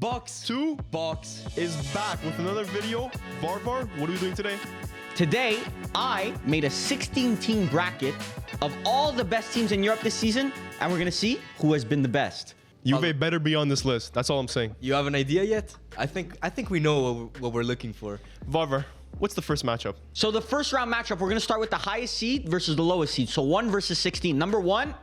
Box. Two Box. is back with another video. Varvar, what are we doing today? Today, I made a 16-team bracket of all the best teams in Europe this season, and we're gonna see who has been the best. Juve better be on this list. That's all I'm saying. You have an idea yet? I think we know what we're looking for. Varvar, what's the first matchup? So the first round matchup, we're gonna start with the highest seed versus the lowest seed. So 1 versus 16. Number 1,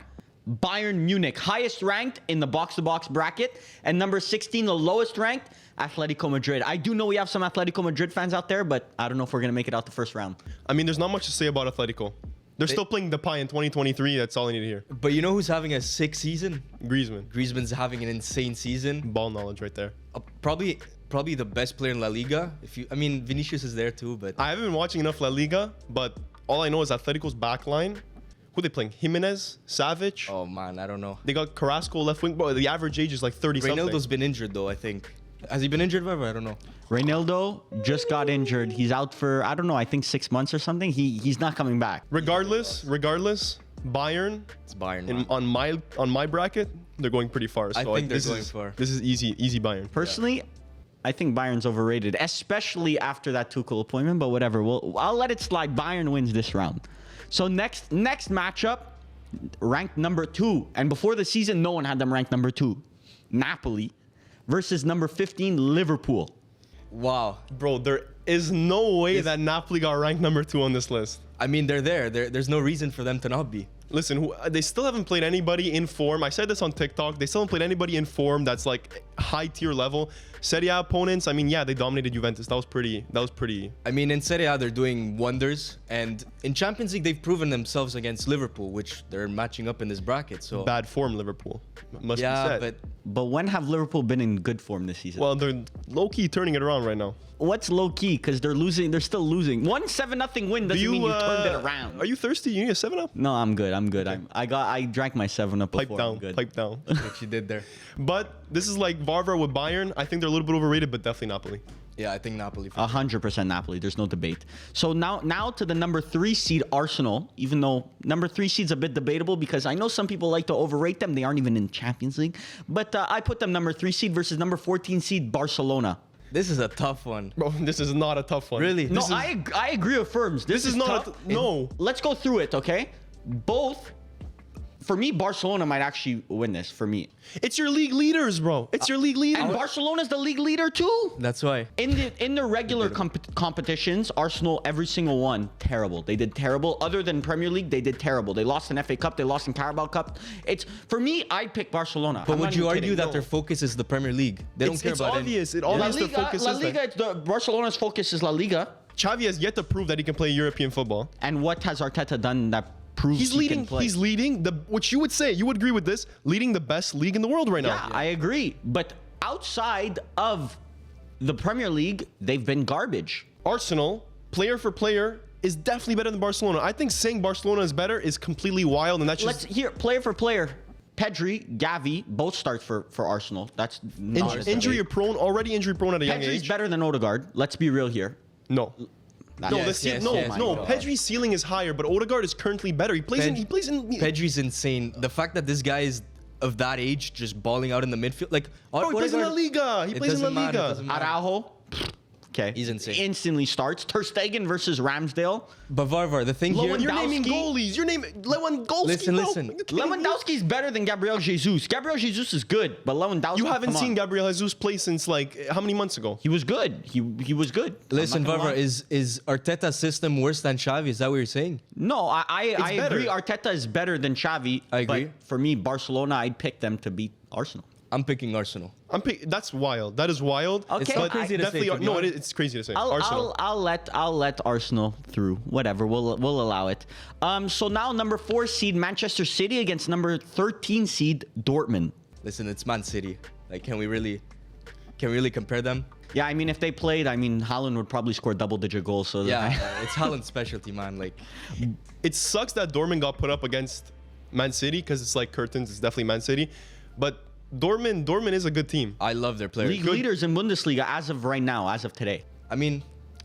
Bayern Munich, highest ranked in the box-to-box bracket, and number 16, the lowest ranked, Atletico Madrid. I do know we have some Atletico Madrid fans out there, but I don't know if we're gonna make it out the first round. I mean, there's not much to say about Atletico. They're still playing the pie in 2023. That's all I need to hear. But you know who's having a sick season? Griezmann. Griezmann's having an insane season. Ball knowledge right there. Probably the best player in La Liga. I mean, Vinicius is there too, but I haven't been watching enough La Liga, but all I know is Atletico's backline. Who are they playing? Jimenez, Savic. oh man, I don't know. They got Carrasco left wing. Bro, the average age is like 30 something. Reynaldo's been injured though, I think. Has he been injured ever? I don't know. Reynaldo just got injured. He's out for, I don't know, I think 6 months or something. He's not coming back. Regardless, Bayern. It's Bayern. Man. On my bracket, they're going pretty far. So I think they're this going is, far. This is easy Bayern. Personally, I think Bayern's overrated, especially after that Tuchel appointment, but whatever. I'll let it slide. Bayern wins this round. So next matchup, ranked number 2. And before the season, no one had them ranked number 2. Napoli versus number 15, Liverpool. Wow. Bro, there is no way that Napoli got ranked number 2 on this list. I mean, they're there. There's no reason for them to not be. Listen, they still haven't played anybody in form. I said this on TikTok. They still haven't played anybody in form that's like high tier level. Serie A opponents, I mean, yeah, they dominated Juventus. That was pretty. I mean, in Serie A, they're doing wonders. And in Champions League, they've proven themselves against Liverpool, which they're matching up in this bracket. So Bad form, Liverpool. Must be yeah, said. But when have Liverpool been in good form this season? Well, they're low-key turning it around right now. What's low-key? Because they're losing. They're still losing. 1 7-0 win doesn't mean you turned it around. Are you thirsty? You need a 7-Up? No, I'm good. Okay. I drank my 7-Up before. Pipe down. what you did there. But this is like Varvar with Bayern. I think they're a little bit overrated, but definitely Napoli. Yeah, I think Napoli. 100% Napoli. There's no debate. So now to the number 3 seed Arsenal. Even though number 3 seed's a bit debatable because I know some people like to overrate them. They aren't even in Champions League. But I put them number 3 seed versus number 14 seed Barcelona. This is a tough one. Bro, this is not a tough one. Really? No, I agree with Firms. This is not tough. no. Let's go through it, okay? Both. For me, Barcelona might actually win this, for me. It's your league leaders, bro. It's your league leaders. And Barcelona's the league leader too. That's why. In the regular competitions, Arsenal, every single one, terrible. They did terrible. Other than Premier League, they did terrible. They lost in FA Cup. They lost in Carabao Cup. It's for me, I'd pick Barcelona. But would you argue that their focus is the Premier League? They don't care about obvious. it. It obvious their focus La is Liga, Barcelona's focus is La Liga. Xavi has yet to prove that he can play European football. And what has Arteta done that proves he can play? He's leading which you would say, you would agree with this, leading the best league in the world right now. Yeah, I agree. But outside of the Premier League, they've been garbage. Arsenal, player for player, is definitely better than Barcelona. I think saying Barcelona is better is completely wild, and that's just... Let's hear player for player. Pedri, Gavi, both start for Arsenal. That's injury prone, already injury prone at a young Pedri's age. better than Odegaard. Let's be real here. No. Pedri's ceiling is higher, but Odegaard is currently better. He plays in. Pedri's insane. The fact that this guy is of that age, just balling out in the midfield, like bro, he plays in La Liga. He plays in La Liga. Araujo. Okay. He's insane. Instantly starts. Ter Stegen versus Ramsdale. But Varvar, the thing here... You're naming goalies. You're naming Lewandowski, Listen. Lewandowski's better than Gabriel Jesus. Gabriel Jesus is good, but Lewandowski... You haven't seen Gabriel Jesus play since, like, how many months ago? He was good. He was good. Listen, Varvar, is Arteta's system worse than Xavi? Is that what you're saying? No, I agree. Arteta is better than Xavi. I agree. But for me, Barcelona, I'd pick them to beat Arsenal. I'm picking Arsenal. That's wild. That is wild. Okay, it's not crazy to say. No, it's crazy to say. Arsenal. I'll let Arsenal through. Whatever. We'll allow it. So now number 4 seed Manchester City against number 13 seed Dortmund. Listen, it's Man City. Like, can we really compare them? Yeah, I mean, if they played, Haaland would probably score double-digit goals. So yeah, it's Haaland's specialty, man. Like, it sucks that Dortmund got put up against Man City because it's like curtains. It's definitely Man City, but Dortmund is a good team. I love their players. League leaders in Bundesliga as of right now, as of today. I mean,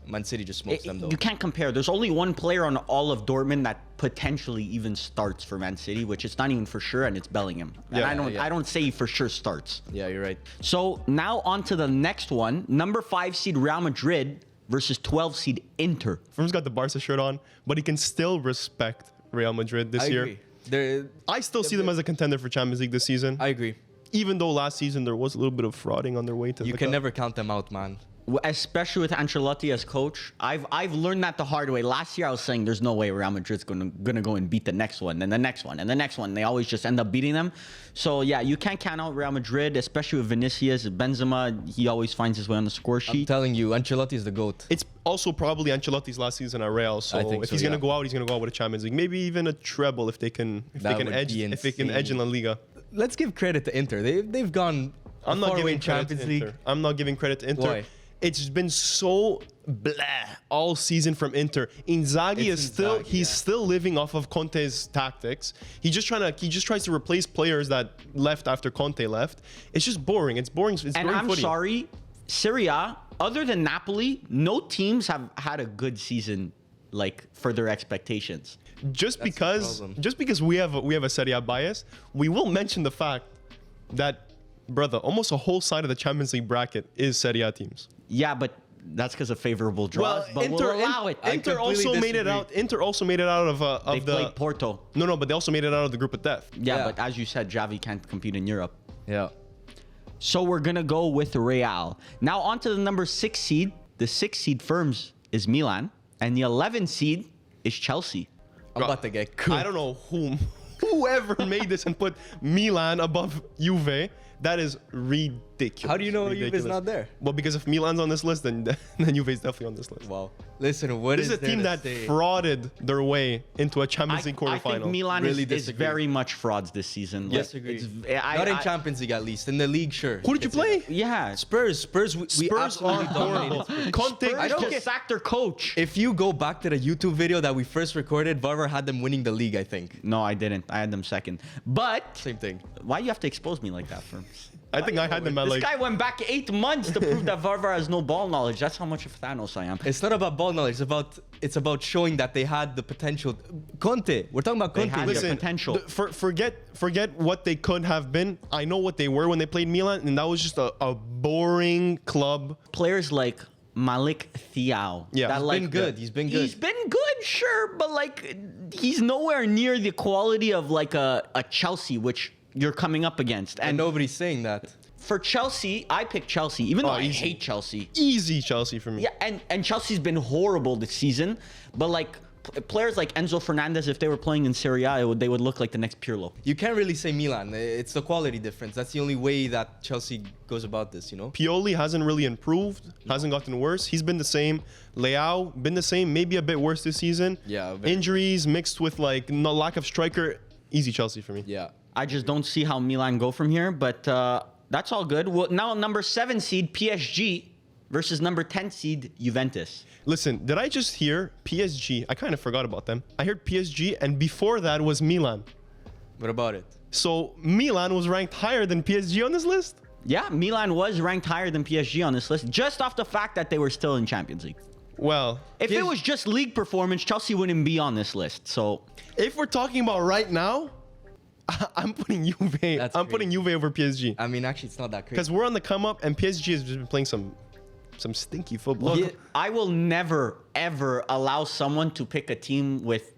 Man City just smokes them though. You can't compare. There's only one player on all of Dortmund that potentially even starts for Man City, which it's not even for sure, and it's Bellingham. And Yeah, I don't say he for sure starts. Yeah, you're right. So now on to the next one. Number 5 seed Real Madrid versus 12 seed Inter. Firm's got the Barca shirt on, but he can still respect Real Madrid this I year. agree. They're, I still see them as a contender for Champions League this season. I agree. Even though last season there was a little bit of frauding on their way to You the can cup. never count them out, man. Especially with Ancelotti as coach, I've learned that the hard way. Last year I was saying there's no way Real Madrid's gonna go and beat the next one, and the next one, and the next one. They always just end up beating them. So yeah, you can't count out Real Madrid, especially with Vinicius, Benzema. He always finds his way on the score I'm sheet. telling you, Ancelotti is the GOAT. It's also probably Ancelotti's last season at Real, so I think if so, he's gonna yeah. go out, he's gonna go out with a Champions League, maybe even a treble if they can That would edge be in La Liga. Let's give credit to Inter. They've gone I'm not far away giving in credit Champions to League. Inter. I'm not giving credit to Inter. Why? It's been so blah all season from Inter. Inzaghi It's is still Inzaghi, he's yeah. still living off of Conte's tactics. He just tries to replace players that left after Conte left. It's just boring. It's boring. It's And boring I'm footy. sorry, Serie A, other than Napoli, no teams have had a good season like for their expectations. Just That's the because we have a Serie A bias, we will mention the fact that, brother, almost a whole side of the Champions League bracket is Serie A teams. Yeah, but that's because of favorable draws. But we'll allow it. Inter also completely made it disagree. out. Inter also made it out of They the played Porto. No, but they also made it out of the group of death. Yeah, Yeah. but as you said, Javi can't compete in Europe. Yeah. So we're gonna go with Real. Now on to the number 6 seed. The 6 seed firms is Milan, and the 11 seed is Chelsea. I'm about to get cooked. I don't know whoever made this and put Milan above Juve. That is ridiculous. How do you know Juve's Ridiculous. not there? Well, because if Milan's on this list, then Juve's definitely on this list. Wow. Listen, what This is is a team there that to say? frauded their way into a Champions League I think quarterfinal. Milan Really is disagree. very much frauds this season. Yes. Like, Disagree. I- Not in I- Champions League at least. In the league, sure. Who did you play? Yeah, Spurs. We Spurs are absolutely horrible. dominated. Conte, Spurs I don't just get- sacked their coach. If you go back to the YouTube video that we first recorded, Varvar had them winning the league, I think. No, I didn't. I had them second. But Same thing. why you have to expose me like that, firms? I think I had them at This like. guy went back 8 months to prove that Varvar has no ball knowledge. That's how much of Thanos I am. It's not about ball knowledge. It's about showing that they had the potential. Conte. We're talking about They Conte. had here. the potential. Forget what they could have been. I know what they were when they played Milan, and that was just a boring club. Players like Malik Thiaw. Yeah. that, He's like, been good. He's been good. He's been good, sure, but like he's nowhere near the quality of like a Chelsea, which you're coming up against. And And nobody's saying that. for Chelsea, I picked Chelsea, even though I easy. hate Chelsea. Easy Chelsea for me. Yeah, and Chelsea's been horrible this season, but like players like Enzo Fernandez, if they were playing in Serie A, they would look like the next Pirlo. You can't really say Milan. It's the quality difference. That's the only way that Chelsea goes about this, you know? Pioli hasn't really improved, hasn't gotten worse. He's been the same. Leao been the same, maybe a bit worse this season. Yeah, very. Injuries mixed with like no lack of striker. Easy Chelsea for me. Yeah. I just don't see how Milan go from here, but that's all good. Well, now number 7 seed PSG versus number 10 seed Juventus. Listen, did I just hear PSG? I kind of forgot about them. I heard PSG, and before that was Milan. What about it? So Milan was ranked higher than PSG on this list? Yeah, Milan was ranked higher than PSG on this list, just off the fact that they were still in Champions League. Well, If it was just league performance, Chelsea wouldn't be on this list. So if we're talking about right now, I'm putting Juve. That's I'm putting Juve over PSG. I mean, actually, it's not that crazy. Because we're on the come up, and PSG has just been playing some stinky football. look, I will never, ever allow someone to pick a team with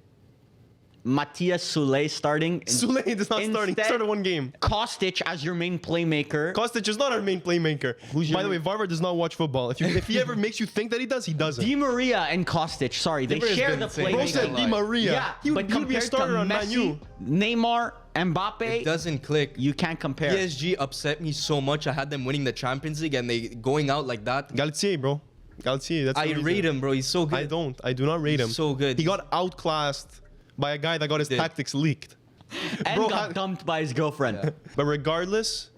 Matthias Soulé starting. Soulé is not starting. He Instead, started one game. Kostic as your main playmaker. Kostic is not our main playmaker. Who's By your- the way, Varvar does not watch football. If he ever makes you think that he does, he doesn't. Di Maria and Kostic. Sorry, they Maria's share been the insane. Bro playmaker. said Di Maria. Yeah, he but would be a compared starter to on Man U. Messi, Neymar, Mbappe, It doesn't click. you can't compare. PSG upset me so much. I had them winning the Champions League and they going out like that. Galtier, bro. Galtier. That's I the reason. rate him, bro. He's so good. I don't. I do not rate He's him. so good. He got outclassed by a guy that got his Did. tactics leaked. and Bro, got dumped by his girlfriend. But regardless,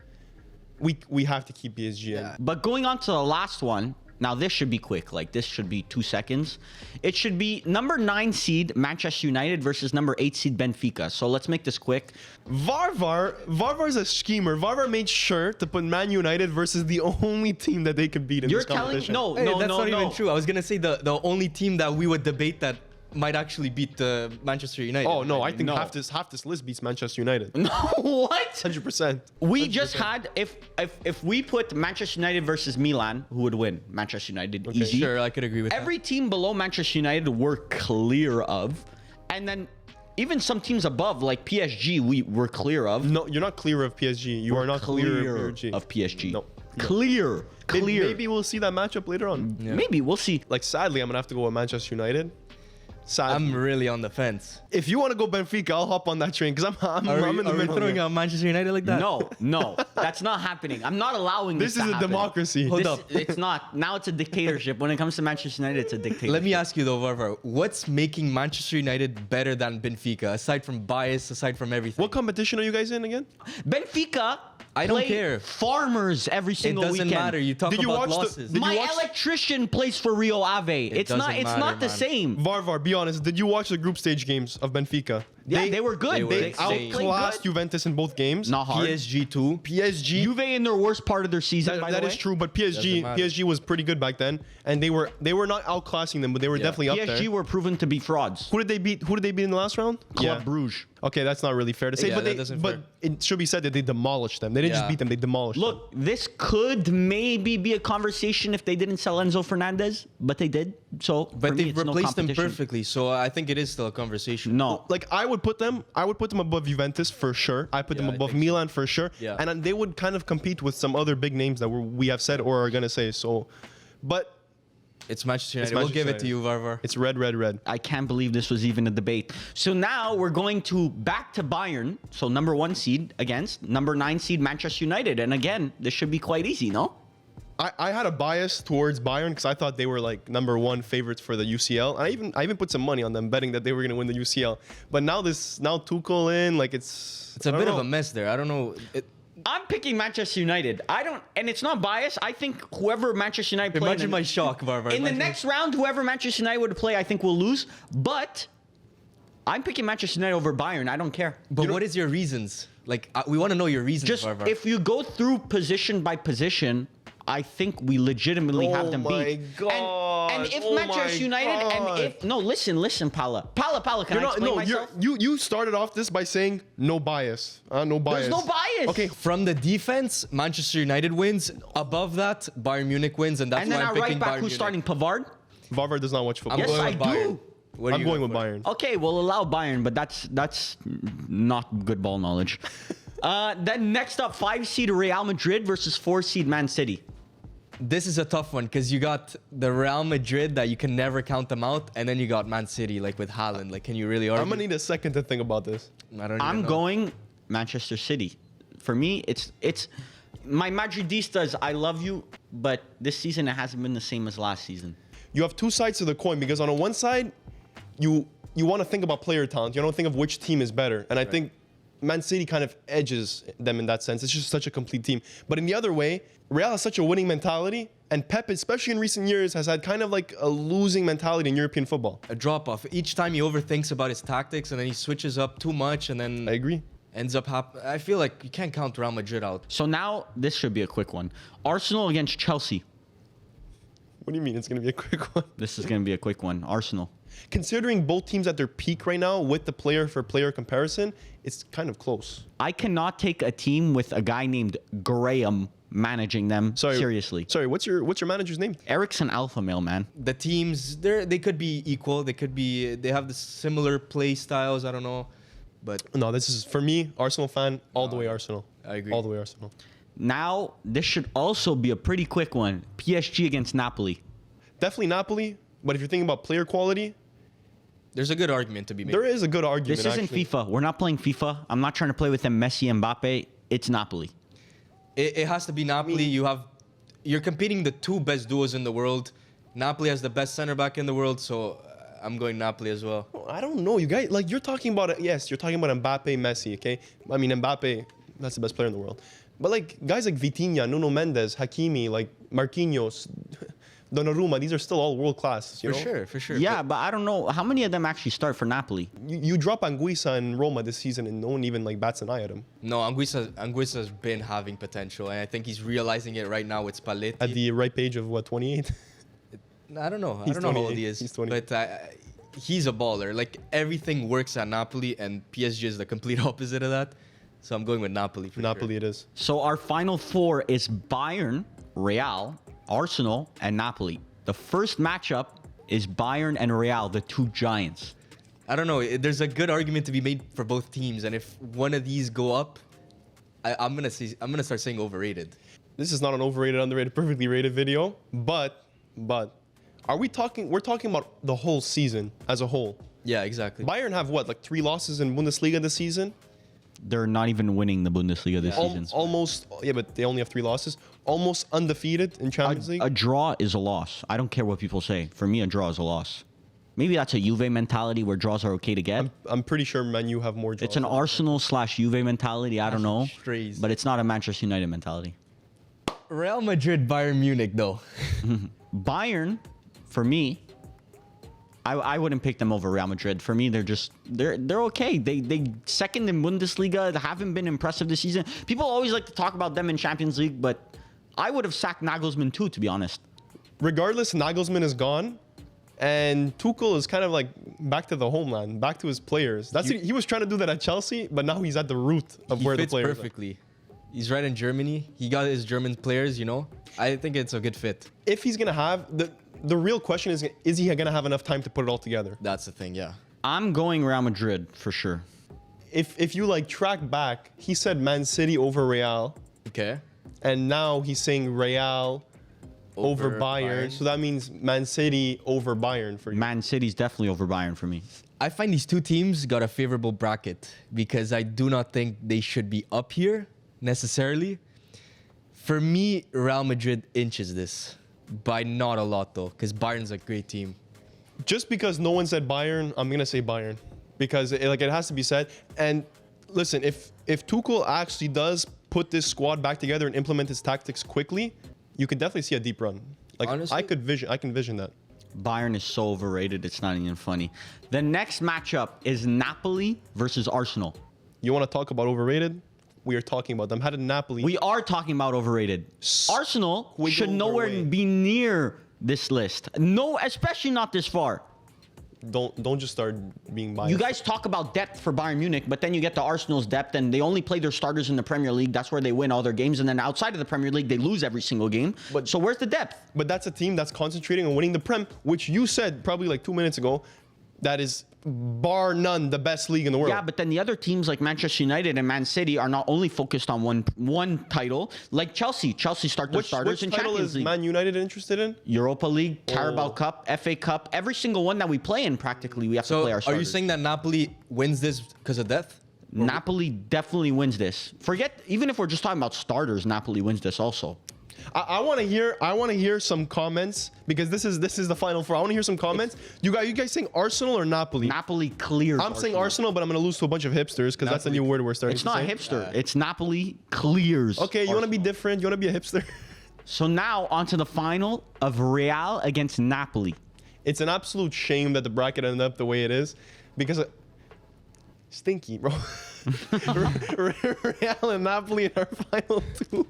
we have to keep PSG in. Yeah. But going on to the last one, Now, this should be quick. Like, this should be 2 seconds. It should be number 9 seed Manchester United versus number 8 seed Benfica. So let's make this quick. Varvar's a schemer. Varvar made sure to put Man United versus the only team that they could beat in You're this telling competition. no, Hey, no, that's no, not no. even true. I was gonna say the only team that we would debate that might actually beat the Manchester United. Oh no, I think No. half this list beats Manchester United. No, what? 100%. We just had if we put Manchester United versus Milan, who would win? Manchester United, easy. Sure, I could agree with Every team below Manchester United we're clear of, and then even some teams above like PSG we were clear of. No, you're not clear of PSG. You are not clear of PSG. No, No. clear. Maybe we'll see that matchup later on. Yeah. Maybe we'll see. Like, sadly, I'm gonna have to go with Manchester United. Sadly. I'm really on the fence. If you want to go Benfica, I'll hop on that train because I'm Are in the we middle. throwing here. out Manchester United like that? No, that's not happening. I'm not allowing this. This is to a happen. democracy. Hold This- up. It's not. Now it's a dictatorship. When it comes to Manchester United, it's a dictatorship. Let me ask you though, Varvar, what's making Manchester United better than Benfica, aside from bias, aside from everything? What competition are you guys in again? Benfica. I don't play care. Farmers every It single doesn't weekend. matter. You talk Did you about watch the- losses. did you My watch- electrician plays for Rio Ave. It's not. doesn't It's matter, not the man. same. Varvar, be honest. Did you watch the group stage games of Benfica? Yeah, they were good. they were They insane. played outclassed good. Juventus in both games. Not hard. PSG too. PSG. Juve in their worst part of their season. by That the is way. true, but PSG Doesn't matter. PSG was pretty good back then, and they were not outclassing them, but they were definitely up PSG there. were proven to be frauds. Who did they beat? Who did they beat in the last round? Club Bruges. Okay, that's not really fair to say, Yeah, but that doesn't but fair. it should be said that they demolished them. They didn't just Yeah. beat them; they demolished them. Look, this could maybe be a conversation if they didn't sell Enzo Fernandez, but they did. So, for But me, they've it's no replaced them competition. perfectly, so I think it is still a conversation. No, Like I would put them above Juventus for sure. I put them Yeah, I above think so. Milan for sure. Yeah. And then they would kind of compete with some other big names that we have said or are gonna say. So, but It's Manchester United. Manchester We'll give it to United. you, Varvar. it's red, red, red. I can't believe this was even a debate. So now we're going to back to Bayern. So number 1 seed against number 9 seed Manchester United. And again, this should be quite easy, no? I had a bias towards Bayern because I thought they were like number 1 favorites for the UCL. And I even put some money on them, betting that they were gonna win the UCL. But now Tuchel in, like it's It's a bit of a mess there. I don't know. I'm picking Manchester United. I don't, and it's not bias. I think whoever Manchester United play Imagine my shock, Varvar. in the Imagine- next round, whoever Manchester United would play, I think will lose. But I'm picking Manchester United over Bayern. I don't care. But what is your reasons? Like, we want to know your reasons, Just Varvar. if you go through position by position, I think we legitimately have them my beat. God. And if Oh Manchester my United, God. and if no, listen, Pala, can I explain myself? You started off this by saying no bias. No bias. There's no bias. Okay, From the defense, Manchester United wins. Above that, Bayern Munich wins, and that's And then why our I'm picking right back, Bayern who's Munich. starting Pavard. Varvar does not watch football. I'm Yes, going I with Bayern. do. What are I'm you going with for? Bayern. Okay, we'll allow Bayern, but that's not good ball knowledge. Then next up, 5 seed Real Madrid versus 4 seed Man City. This is a tough one because you got the Real Madrid that you can never count them out, and then you got Man City, like with Haaland. Like, can you really argue? I'm gonna need a second to think about this. I don't even I'm know. going Manchester City. For me, it's my Madridistas. I love you, but this season it hasn't been the same as last season. You have two sides to the coin because on one side, you want to think about player talent. You don't think of which team is better, and I think Man City kind of edges them in that sense. It's just such a complete team. But in the other way, Real has such a winning mentality, and Pep, especially in recent years, has had kind of like a losing mentality in European football. A drop off. Each time he overthinks about his tactics, and then he switches up too much, and then I agree. ends up I feel like you can't count Real Madrid out. So now this should be a quick one. Arsenal against Chelsea. What do you mean it's going to be a quick one? This is going to be a quick one. Arsenal. Considering both teams at their peak right now with the player-for-player comparison, it's kind of close. I cannot take a team with a guy named Graham managing them seriously. Sorry, what's your manager's name? Eric's an alpha male, man. The teams, they could be equal. They have the similar play styles. I don't know, but No, this is for me, Arsenal fan, all the way Arsenal. I agree. All the way Arsenal. Now, this should also be a pretty quick one. PSG against Napoli. Definitely Napoli, but if you're thinking about player quality, there's a good argument to be made. there is a good argument. This isn't actually. FIFA. We're not playing FIFA. I'm not trying to play with them Messi and Mbappe. It's Napoli. It has to be Napoli. You're competing the two best duos in the world. Napoli has the best center back in the world, so I'm going Napoli as well. I don't know, you guys. Like you're talking about yes, you're talking about Mbappe, Messi. Okay, I mean Mbappe, that's the best player in the world. But like guys like Vitinha, Nuno Mendes, Hakimi, like Marquinhos, Donnarumma, these are still all world class. For sure, for sure. Yeah, but I don't know how many of them actually start for Napoli. You drop Anguissa and Roma this season, and no one even like bats an eye at him. No, Anguissa's been having potential, and I think he's realizing it right now with Spalletti. At the ripe age of what, 28? I don't know. I He's don't know how old 28. he is. He's 20. But he's a baller. Like, everything works at Napoli, and PSG is the complete opposite of that. So I'm going with Napoli for Napoli sure. it is. So our final four is Bayern, Real, Arsenal, and Napoli. The first matchup is Bayern and Real, the two giants. I don't know. There's a good argument to be made for both teams, and if one of these go up, I'm gonna start saying overrated. This is not an overrated, underrated, perfectly rated video, but are we talking? We're talking about the whole season as a whole. Yeah, exactly. Bayern have what, like 3 losses in Bundesliga this season? They're not even winning the Bundesliga this season. Almost, yeah, but they only have 3 losses. Almost undefeated in Champions League. A draw is a loss. I don't care what people say. For me, a draw is a loss. Maybe that's a Juve mentality where draws are okay to get. I'm pretty sure Man U have more draws. It's an Arsenal/Juve mentality. I don't know. Crazy. But it's not a Manchester United mentality. Real Madrid, Bayern Munich, though. Bayern, for me, I wouldn't pick them over Real Madrid. For me, they're okay. They second in Bundesliga. They haven't been impressive this season. People always like to talk about them in Champions League, but I would have sacked Nagelsmann too, to be honest. Regardless, Nagelsmann is gone, and Tuchel is kind of like back to the homeland, back to his players. He was trying to do that at Chelsea, but now he's at the root of where the fits players are. perfectly. He's right in Germany. He got his German players, you know. I think it's a good fit. If he's gonna have the real question is he gonna have enough time to put it all together? That's the thing, yeah. I'm going Real Madrid for sure. If you like track back, he said Man City over Real, Okay. and now he's saying Real over Bayern. So that means Man City over Bayern for you. Man City's definitely over Bayern for me. I find these two teams got a favorable bracket because I do not think they should be up here necessarily. For me, Real Madrid inches this by not a lot though, because Bayern's a great team. Just because no one said Bayern, I'm gonna say Bayern because it has to be said. And listen, if Tuchel actually does put this squad back together and implement his tactics quickly, you could definitely see a deep run. Like Honestly? I can vision that. Bayern is so overrated, it's not even funny. The next matchup is Napoli versus Arsenal. You want to talk about overrated? We are talking about them. How did Napoli? We are talking about overrated. Arsenal Wiggle should their nowhere way. be near this list. No, especially not this far. don't just start being biased. You guys talk about depth for Bayern Munich, but then you get to Arsenal's depth, and they only play their starters in the Premier League. That's where they win all their games, and then outside of the Premier League, they lose every single game. But- So where's the depth? But that's a team that's concentrating on winning the Prem, which you said probably like 2 minutes ago, that is bar none the best league in the world. Yeah, but then the other teams like Manchester United and Man City are not only focused on one title, like Chelsea. Chelsea start their starters which in title Champions is League. Man United interested in? Europa League, Carabao Oh. Cup, FA Cup, every single one that we play in practically, we have to So play our are starters. you saying that Napoli wins this because of depth? Napoli definitely wins this? Forget, even if we're just talking about starters, Napoli wins this also. I want to hear some comments because this is the final four. I want to hear some comments. You guys saying Arsenal or Napoli? Napoli clears I'm saying Arsenal, but I'm going to lose to a bunch of hipsters because that's the new word we're starting It's to not say. hipster. It's Napoli clears. Okay, you want to be different? You want to be a hipster? So now on to the final of Real against Napoli. It's an absolute shame that the bracket ended up the way it is because stinky, bro. Real and Napoli in our final two.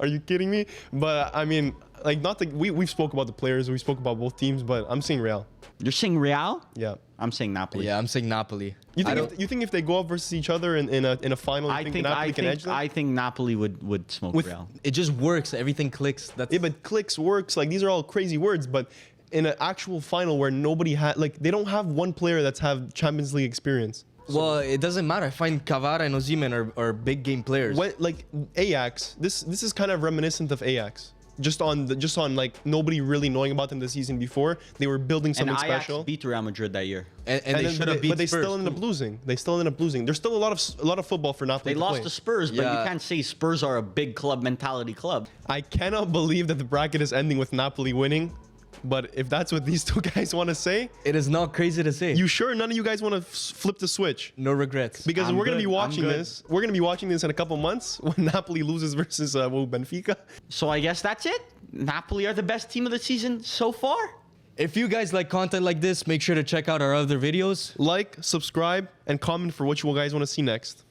Are you kidding me? But I mean, like, not the we've spoke about the players, we spoke about both teams, but I'm saying Real. You're saying Real? Yeah. I'm saying Napoli. Yeah, I'm saying Napoli. You I think if they go up versus each other in a final, you think Napoli can edge them? I think Napoli would smoke With- Real. It just works. Everything clicks. That's Yeah, but clicks, works, like these are all crazy words, but in an actual final where nobody had, like, they don't have one player that's have Champions League experience. well, it doesn't matter. I find Cavara and Osimhen are big game players. What, like Ajax, this is kind of reminiscent of Ajax. Just on like nobody really knowing about them the season before. They were building And something Ajax special. beat Real Madrid that year. And they should have beat but they Spurs. still ended up losing. There's still a lot of football for Napoli. They lost play. to Spurs, but you Yeah. can't say Spurs are a big club mentality club. I cannot believe that the bracket is ending with Napoli winning. But if that's what these two guys want to say, It is not crazy to say. you sure none of you guys want to flip the switch? No regrets. Because I'm we're gonna be good. watching I'm good. this. We're gonna be watching this in a couple months when Napoli loses versus Benfica. So I guess that's it. Napoli are the best team of the season so far. If you guys like content like this, make sure to check out our other videos. Like, subscribe, and comment for what you guys want to see next.